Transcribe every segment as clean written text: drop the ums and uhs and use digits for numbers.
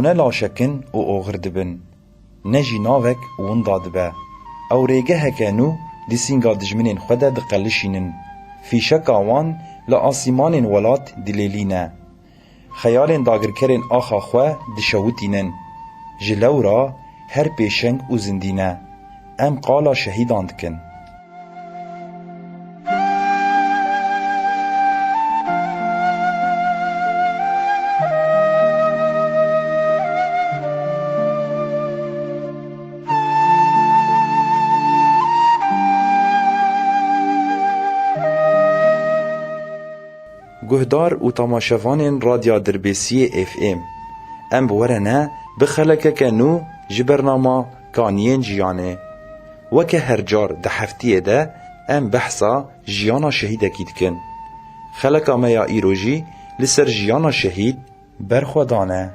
او نه لاشکن و اوغر دبن نجی ناوک ون دادبه او ریگه هکنو دی سینگا دجمنین خوده دقلشینن فیشک آوان لآسیمان ولات دلیلینه خیال داگرکرین آخا خواه دشوتینن جلورا هر پیشنگ و زندینه ام قالا شهیدان دکن گهدار و تماشوان رادیو دربیسی اف ام بورنه بخلکه که نو جبرنامه کانین جیانه وکه هر جار ده هفتیه ده ام بحثا جیانا شهید اکید کن خلکه میا ایروژی لسر جیانا شهید برخودانه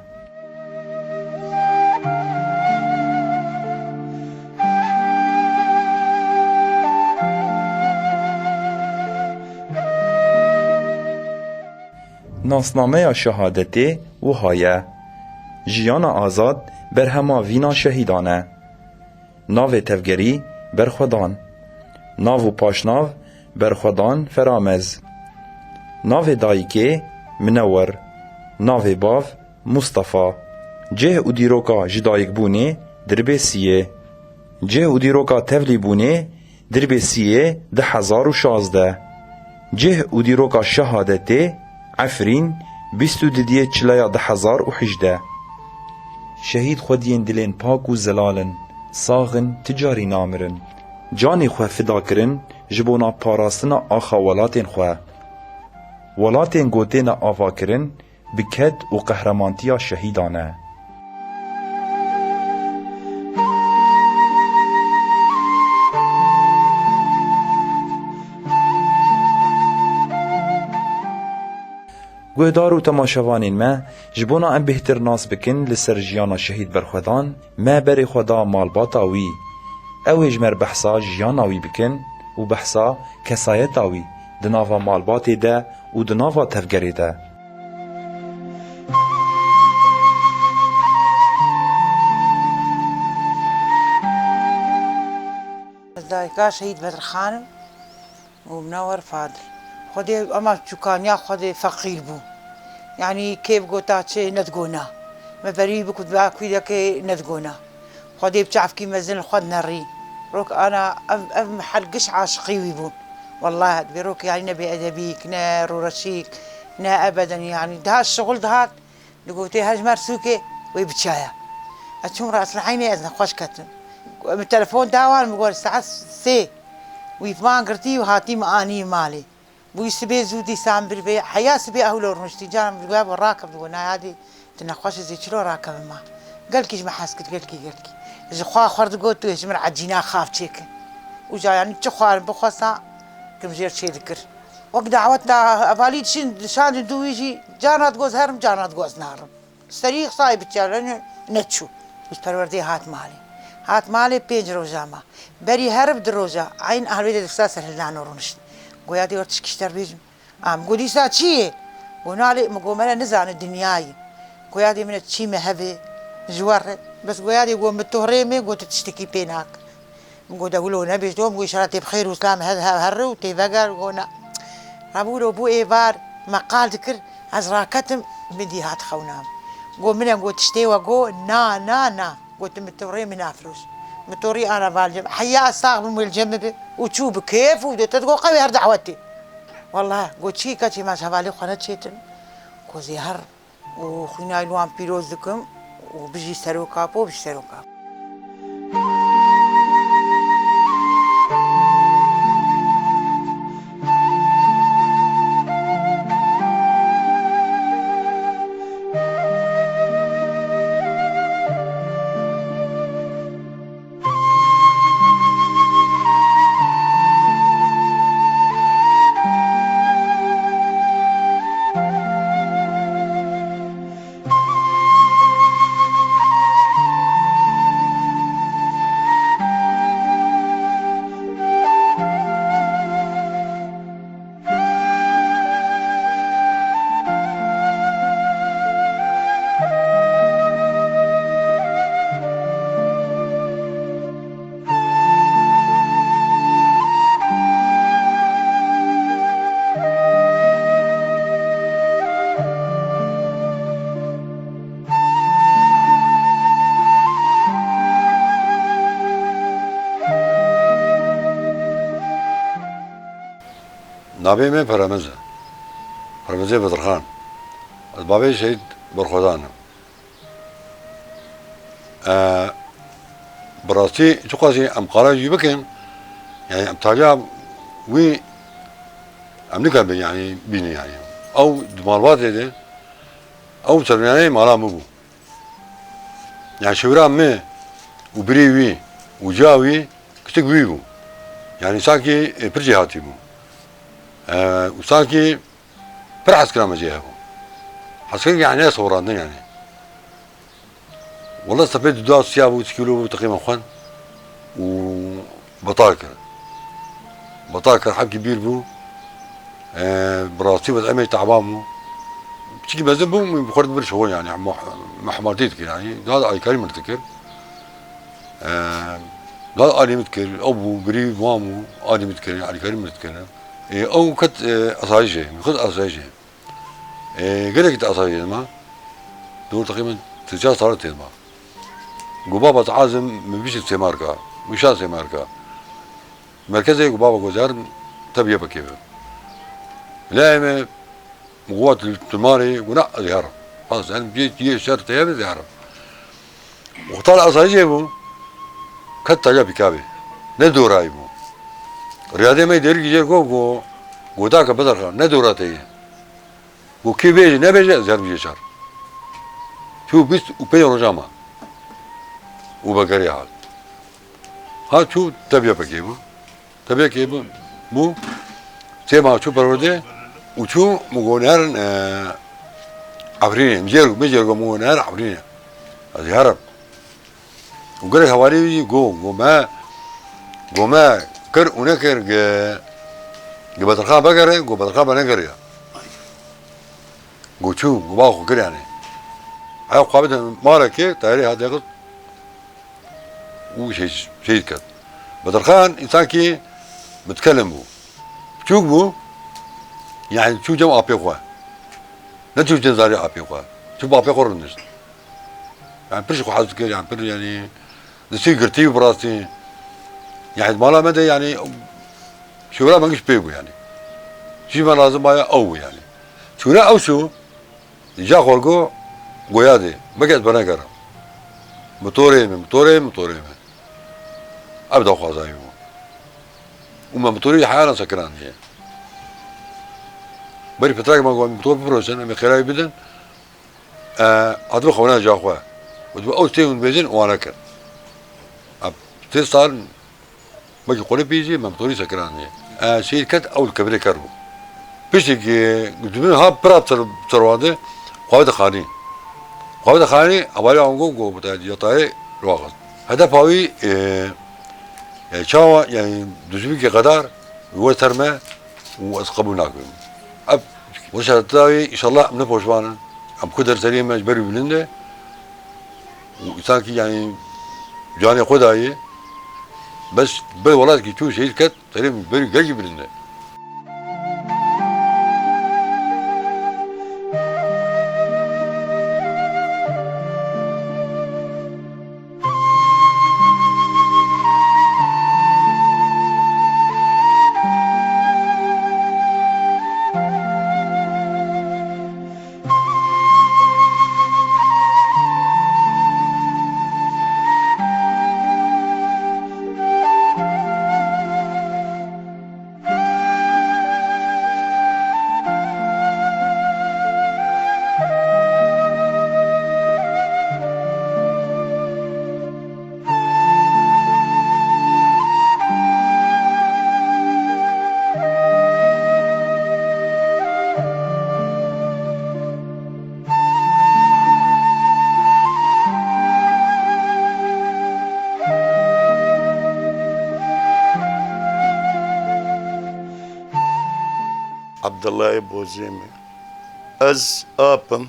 ناسنامه شهادتی و هایه جیان آزاد بر هما وینا شهیدانه ناو تفگری بر خودان ناو پاشناو بر خودان فرامز ناو دایکه منور ناو باف مصطفى جه او دیروکا جدایک بونه دربیسیه جه او دیروکا تفلی بونه دربیسیه 1016 جه او دیروکا شهادتی عفرین 22 چلیا 1018 شهید خودین دلین پاک و زلالن ساغن تجاری نامرن جانی خواه فدا کرن جبونا پاراستنا آخا ولاتین خواه ولاتین گوتین آفا کرن بکد و قهرمانتیا شهیدانه گوهدار و تماشوانین ما جبونا ام بهتر ناس بکن لسر جیانا شهید برخودان ما بری خدا مالباتاوی او اجمر بحثا جیاناوی بکن و بحثا کسایتاوی دناوا مالباتی ده و دناوا تفگری ده دایکا شهید بدر خانم و منور فاضل خودی اما چوکانیا خودی فقیر بو یعنی کیف گوتا چه ندگونا مبری بکود باکویده که ندگونا خودی بچعف کی مزن خود نری روك انا محلقش عاشقي ويبون والله بيروك يعني نبي ادبيك نا رورشيك نا ابدا يعني ده الشغل ده لقوتي هاج مرسوكي ويبتشايا اتشوم راس العيني اذن خوش كتن التلفون داوان بقول الساعه سي ويفمان قرتي وهاتي ماني مالي ويسبي زودي سام بالبيع حيا سبي اهله رمشتي جام بالباب وراكب قلنا هذه تنخوش زي شلو راكب ما قال كيش ما حاسكت قال كي إذا خوا خرد قلت له جمر عجينا خاف تشيك وجا يعني تخوار بخوصا كم جير شيء ذكر وقت دعوتنا أباليد شان دويجي جانا تجوز هرم جانا تجوز نارم سريع صايب تشالن نتشو بس پروردي هات مالي بيج روزاما بري هرب دروزا عين أهل بيت الأستاذ هلنا نورنش قويادي ورتش كشتر بيجم قولي سا شيء ونالي مقومنا نزعن الدنياي قويادي من تشي مهبي جوار بس قويادي قوم متهريمي قلت تشتكي بينك قلت أقول نبي دوم قوي شراتي بخير وسلام هذا هرو تيفقر قلنا رابولو بو إيبار مقال ذكر أزراكتم بدي هات خونام قول منهم قلت تشتي وقو نا قلت متهريمي نافلوس متوري أنا بالجم حيا أستغل من الجنب وتشوف كيف ودت تقول قوي هر دعوتي والله قلت شي كاتي ما شافالي خانت شيتن كوزي هر وخينا يلوان بيروز دكم وبيجي سروكا بو بيجي سروكا نابي من فرمزة بدر خان بابي شهيد برخوزانة براسي شو قاسي أم قراجي بكن يعني أم تاجا وي أم نكابي يعني بيني يعني أو دمالوات ده أو سرناني مالا مبو يعني شورا مي وبريوي وجاوي كتك بيبو يعني ساكي برجي هاتي بو وساكي برعس كلام جيهو حسكي يعني صوران يعني والله استفدت دوا سياب وتكيلو تقريبا خوان وبطاكر حب كبير بو براسي بس امي تعبامو بشكل بزبو بخرج برش هو يعني محماتيت يعني هذا اي كريم مرتكر لا اني متكر ابو بري مامو اني متكر يعني كريم مرتكر او كت اسايجي خذ اسايجي قال لك اسايجي ما دول تقريبا تجاه صارت ما قبابة تعازم من بيش سيماركا مشان سيماركا مركزي قبابة جوزار تبيه بكيفه لا مقوات التماري ولا زيارة خلاص يعني بيجي شهر تيابي زيارة وطالع أصايجيبو كتا جابي كابي ندورا يبو رياضي ما يدير يجي جو داك بدر خان ندورا تيه وكي بيجي نبيجي زيارة بيجي شهر شو بيست وبيجي رجامة وبقري حال ها شو تبيه بكيبو تبيه كيبو مو سيما شو برودي وشو مغونار عفرينة مجيرو مغونار عفرينة هذه هرب وقال هواري جو ما كر ونكر جو بدرخا بقرة جو بدرخا بنقرة جو شو جو باخو كر يعني هاي قابلة ماركة تاري هذا يقص وشيء كذا بدرخان إنسان كي بتكلم بو شو بو يعني شو جمع أبيقوا نتوج جنزاري أبيقوا شو بأبيقوا رندش يعني برشقوا حاسس كده يعني بر يعني نسي قرتي براسي يعني ما لا مدى يعني شو لا ما نقش بيبو يعني شو ما لازم بايا أو يعني شو لا أو شو جا خورجو قيادي بقيت بنقرا موتوري أبدأ خازايو وما موتوري حالا سكران هي بري فترة ما قام موتور بروسن من خلال بدن أدرو خونا جا خوا ودو أول تيون بيزن وأنا كر أب تصار بقي قولي بيجي ما موتوري سكران هي شركة أول كبري كربو بيجي قدومين ها برات ترواده قاعدة خاني أولي عنقو بتاع يطاي الواقع هذا باوي يعني شاوا يعني دوزبيك قدر هو ترمى واسقبوا ناكم اب وش هتلاقي ان شاء الله من بوشوانا ام قدر سليم مجبري بلنده وإنسان كي يعني جاني خداي بس بالولاد كي تشوف شيء كت سليم مجبري جاي بلنده عبد الله بوزيمي از ابم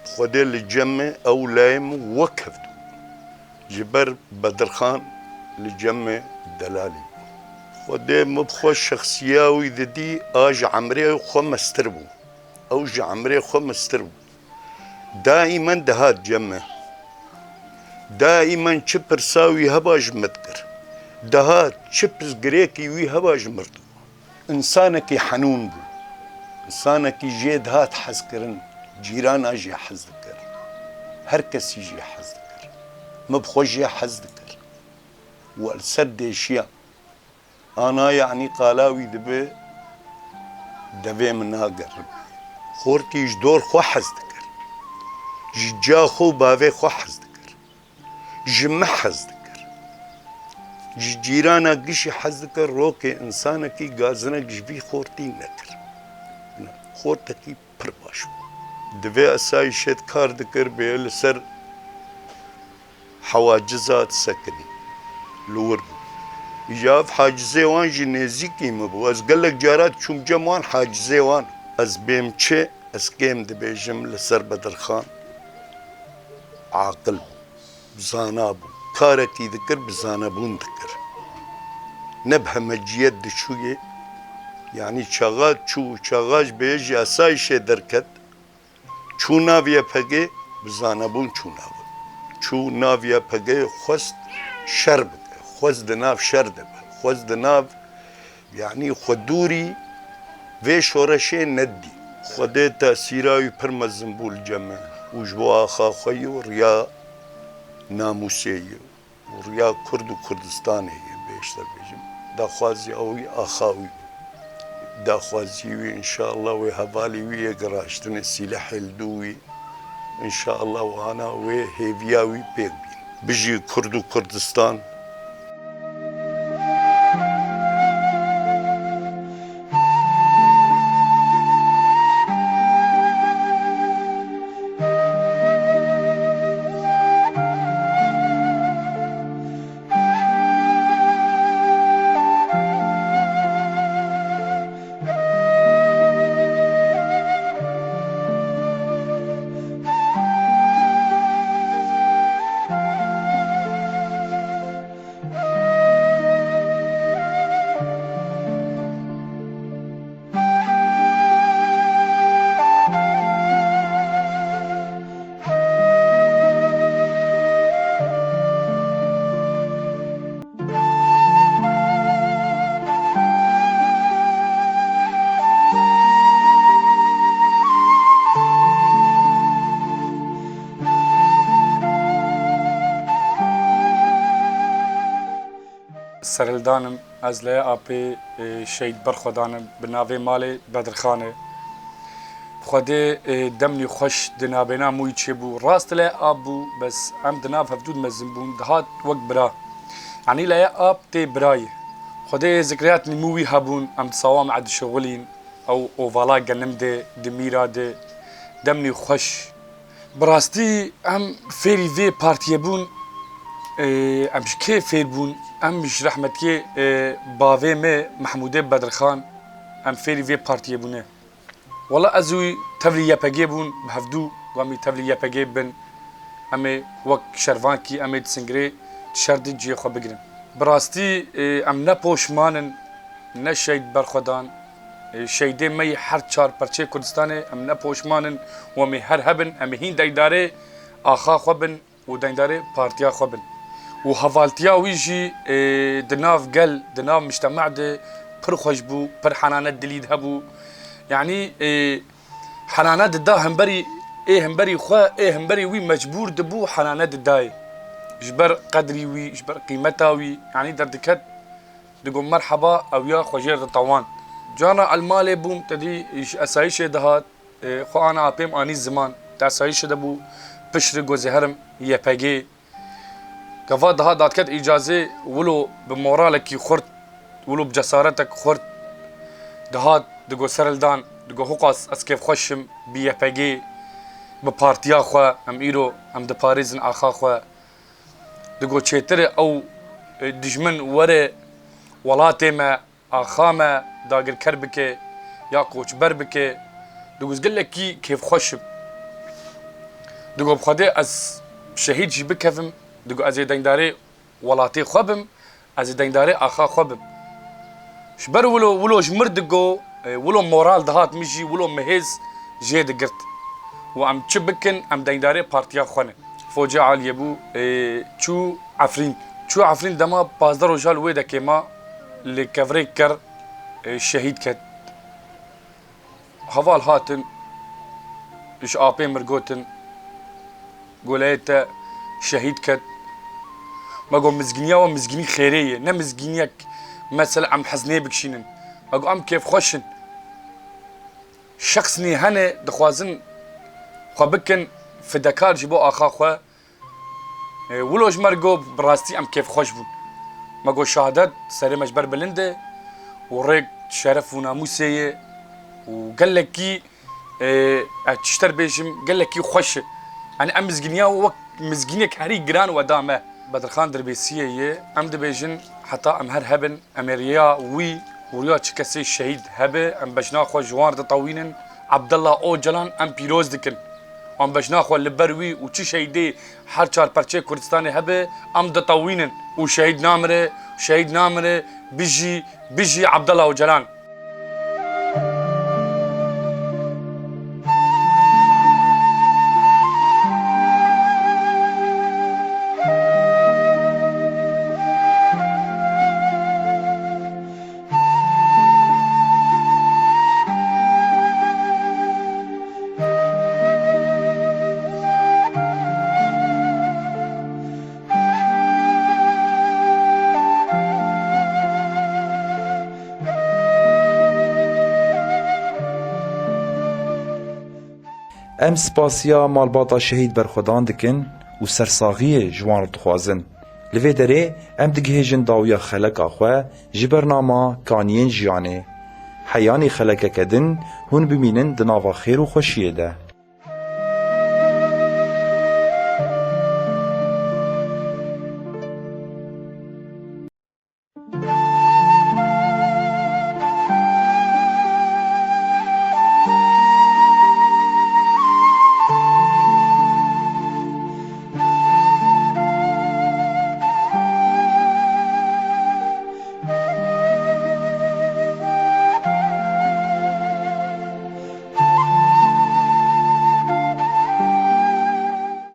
خودي لجمع او لايم وقفت جبر بدر خان لجمع دلالي خودي مبخو شخصياوي دي اج عمري خو مستربو اوج عمري خو مستربو دائما دهات جمع دائما شبر ساوي هباج متكر دهات شبس جريكي وي هباج مرتو انسانێکی حەنون بوو، انسانێکی ژێ دهات حەزکردن، جیرانە ژێ حەز دەکرد، هەر کەسی ژێ حەز دەکرد، مبخۆ ژێ حەز دەکرد و لەسەر دێشیە ئانا یعنی قالاوی دەبێ دەبێ من ناگەڕم خۆرتیش دۆر خۆ حەز دەکرد، ji ca xwe û bavê xwe hez dikir, ji me hez dikir, ji cîrana gişî hez dikir, rokê insanekî gazinek ji vî xortî nekir. Xortekî pir baş bû. Divê esayîşê kar dikir bê li ser hewaciza sekinî li wir bû. Îcav hacizê wan jî nêzîkî me bû. Ez gelek carat çûm cem wan hacizê wan. Ez bêm çê ez kêm dibêjim li ser Bedirxan عاقل بوو، زانا بوو، کارێکی دکرد bi zanebûn dikir. Ne bi hemeciyet diçûyê yanî çaxa çû çaxa ji bê jî esayîşê derket, çû nav YPG bi zanebûn çû nav. Çû nav YPG xwest şer bike, xwest di nav şer dibe, xwest di nav yanî xwedûrî vê şoreşê neddî. Xwedê tesîra wî pir mezin bû li cem e. û ji bo axa xwe yê û riya namûsê yê û riya Kurd û Kurdistanê yê bêşter bêjim. Daxwaziya wî axa wî daxwazî wî înşallah wê hevalî wî yê giraştinê sîlehê li dû wî înşallah wana wê hêviya wî pêk bîn. Bijî Kurd û Kurdistan سەرلدانم ez lê apê şehîd berxwedanim bi navê malê Bedirxanê. Xwedê demnî xweş di navbêna mûyî çêbû. Rast lê ab bû bes em di nav hevdû mezin bûn dihat wek bira. Yanî lê ab tê birayê. Xwedê zikriyat nîmû wî hebûn em sawam edişeğulîn ew ovala genim de di mîra de demnî xweş. Bi rastî em fêrî vê partiyê bûn em ji kê fêr bûn em ji rehmetiyê bavê me Mehmûdê Bedirxan em fêrî vê partiyê bûne. Wala ez wî tevlî YPG bûn bi hevdû wamî tevlî YPG bin em ê wek şervankî em ê di Singirê şer di ciyê xwe bigirin. Bi rastî em ne poşmanin ne şehîd berxwedan şehîdê me yê her çar perçê Kurdistanê em ne poşmanin wamî her hebin em ê hîn dengdarê axa xwe bin û dengdarê partiya xwe bin. û hevaltiya wî jî di nav gel di nav mujtema de pir xweş bû, pir henanet dilî hebû. Yanî henanet dida hemberî hemberî xwe hemberî wî mecbûr dibû henanet didayê. Ji ber qedrî wî, ji ber qîmeta wî yanî derdiket digot merheba ew ya xwejê di tawan. Cana elmalê bûm tedî ji esayîşê dihat xwe ana apêm anî ziman di esayîşê de bû piştî gozê herim YPG. Gava daha dadket icazê wilo bi moralekî xurt wilo bi cesaretek xurt dihat digot sereldan digot hoqas ez kêfxweşim bi YPG bi partiya xwe em îro em diparêzin axa xwe digot çêtir ew dijmin were welatê me axa me dagirker bike ya koçber bike digot gelekî kêfxweşim digot bi Xwedê ez şehîd jî bikevim digo ez ê dengdarê welatê xwe bim ez ê dengdarê axa xwe bim. Ji ber wilo ji mir digo wilo moral dihat min jî wilo mihêz jê digirt û em çi bikin em dengdarê partiya xwe ne. Foca aliyê bû çû Efrîn. Çû Efrîn dema 15 rojal wê dekê ma lê kevrê ker شهید کت هوال هاتن اش آبی مرگوتن گولیت شهید کت ما قو مزجنيا ومزجني خيرية نمزجنيك مثلا عم حزني بكشينن ما قو عم كيف خوشن شخصني هنا دخوازن خو بكن فدكار جبو آخا خو ولوش مرقو براستي عم كيف خوش بون ما قو شهادات سري مجبر بلنده وريك شرف وناموسية وقال لك كي تشتر بيشم قال لك كي خوش يعني ام مزجنيا وقت مزجنيك هري جران ودامه بدرخان دربيسية ام دبيجن حتى ام هر هبن امريا وي وريا تشكسي الشهيد هبه ام بشنا خو جوار تطوينن عبد الله او جلان ام بيروز دكن ام بشنا خو لبروي وتشي شهيدي هر چار پرچه كردستاني هبه ام تطوينن وشهيد نامره بيجي عبد الله او جلان ام سپاسیا مالباتا شهید برخودان دکن و سرساغی جوان دخوازن. لوی دره ام دگهجن داویا خلق آخوه جبرناما کانین جیانه. حیانی خلق کدن هون بمینن دناوا خیر و خوشیه ده.